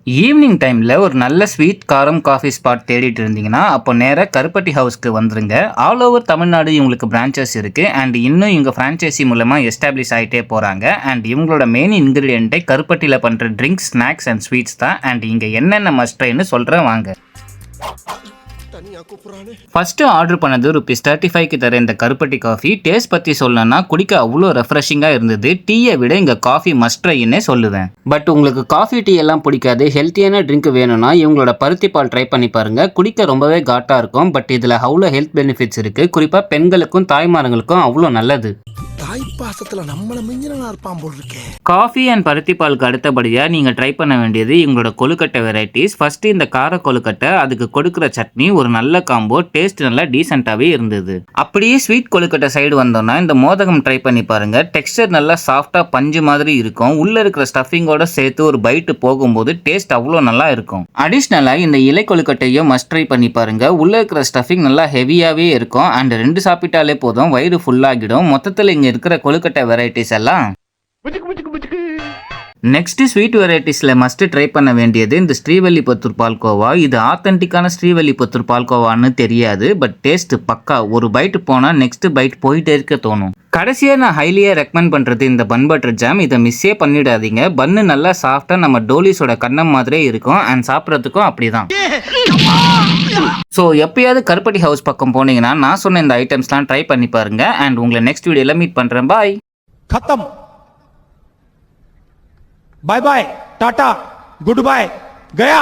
Evening டைமில் ஒரு நல்ல ஸ்வீட் காரம் காஃபி ஸ்பாட் தேடிட்டு இருந்தீங்கன்னா அப்போ நேராக கருப்பட்டி ஹவுஸ்க்கு வந்துருங்க. ஆல் ஓவர் தமிழ்நாடு இவங்களுக்கு பிரான்ச்சஸ் இருக்குது அண்ட் இன்னும் இவங்க ஃப்ரான்ச்சைசி மூலமாக எஸ்டாப்ளிஷ் ஆகிட்டே போகிறாங்க. அண்ட் இவங்களோட மெயின் இன்க்ரீடியண்ட்டே கருப்பட்டியில் பண்ணுற ட்ரிங்க்ஸ், ஸ்நாக்ஸ் அண்ட் ஸ்வீட்ஸ் தான். அண்ட் இங்கே என்னென்ன மஸ்ட்ன்னு சொல்கிறேன் வாங்க. ஃபர்ஸ்ட் ஆர்டர் பண்ணது ₹35க்கு தர இந்த கருப்பட்டி காஃபி டேஸ்ட் பற்றி சொல்லணும்னா குடிக்க அவ்வளோ ரெஃப்ரெஷிங்காக இருந்தது. டீயை விட இங்கே காஃபி மஸ்ட் ட்ரைன்னே சொல்லுவேன். பட் உங்களுக்கு காஃபி டீ எல்லாம் பிடிக்காது, ஹெல்த்தியான ட்ரிங்க் வேணும்னா இவங்களோட பருத்தி பால் ட்ரை பண்ணி பாருங்க. குடிக்க ரொம்பவே காட்டாக இருக்கும். பட் இதில் அவ்வளோ ஹெல்த் பெனிஃபிட்ஸ் இருக்குது. குறிப்பாக பெண்களுக்கும் தாய்மார்களுக்கும் அவ்வளோ நல்லது. காஃபி அண்ட் பருத்தி பாலுக்கு அடுத்தபடியாக நீங்கள் ட்ரை பண்ண வேண்டியது இவங்களோட கொழுக்கட்டை வெரைட்டிஸ். ஃபர்ஸ்ட் இந்த கார கொழுக்கட்டை, அதுக்கு கொடுக்குற சட்னி ஒரு நல்ல காம்போ. டேஸ்ட் நல்லா டீசெண்டாகவே இருந்தது. அப்படியே ஸ்வீட் கொழுக்கட்டை சைடு வந்தோம்னா இந்த மோதகம் ட்ரை பண்ணி பாருங்க. டெக்ஸ்டர் நல்லா சாஃப்டாக பஞ்சு மாதிரி இருக்கும். உள்ள இருக்கிற ஸ்டஃபிங்கோட சேர்த்து ஒரு பைட்டு போகும்போது டேஸ்ட் அவ்வளோ நல்லா இருக்கும். அடிஷ்னலாக இந்த இலை கொழுக்கட்டையும் மஸ்ட் ட்ரை பண்ணி பாருங்க. உள்ள இருக்கிற ஸ்டஃபிங் நல்லா ஹெவியாகவே இருக்கும் அண்ட் 2 சாப்பிட்டாலே போதும், வயிறு ஃபுல்லாகிடும். மொத்தத்தில் இங்கே இருக்கிற கொழுக்கட்டை வெரைட்டிஸ் எல்லாம். நெக்ஸ்ட் ஸ்வீட் வெரைட்டிஸில் மஸ்ட் ட்ரை பண்ண வேண்டியது இந்த ஸ்ரீவல்லிபுத்தூர் பால்கோவா. இது ஆத்தென்டிக்கான ஸ்ரீவல்லிபுத்தூர் பால்கோவான்னு தெரியாது, பட் டேஸ்ட் பக்கா. ஒரு பைட் போனால் நெக்ஸ்ட் பைட் போயிட்டே இருக்க தோணும். கடைசியாக நான் ஹைலியாக ரெக்கமெண்ட் பண்ணுறது இந்த பன் பட்டர் ஜாம். இதை மிஸ்ஸே பண்ணிடாதீங்க. பன்னு நல்லா சாஃப்டாக நம்ம டோலிஸோட கண்ணம் மாதிரியே இருக்கும் அண்ட் சாப்பிட்றதுக்கும் அப்படி தான். ஸோ எப்பயாவது கருப்பட்டி ஹவுஸ் பக்கம் போனீங்கன்னா நான் சொன்ன இந்த ஐட்டம்ஸ்லாம் ட்ரை பண்ணி பாருங்க. அண்ட் உங்களை நெக்ஸ்ட் வீடியோவில் மீட் பண்ணுறேன். பாய். खत्म. Bye bye, tata, goodbye, गया.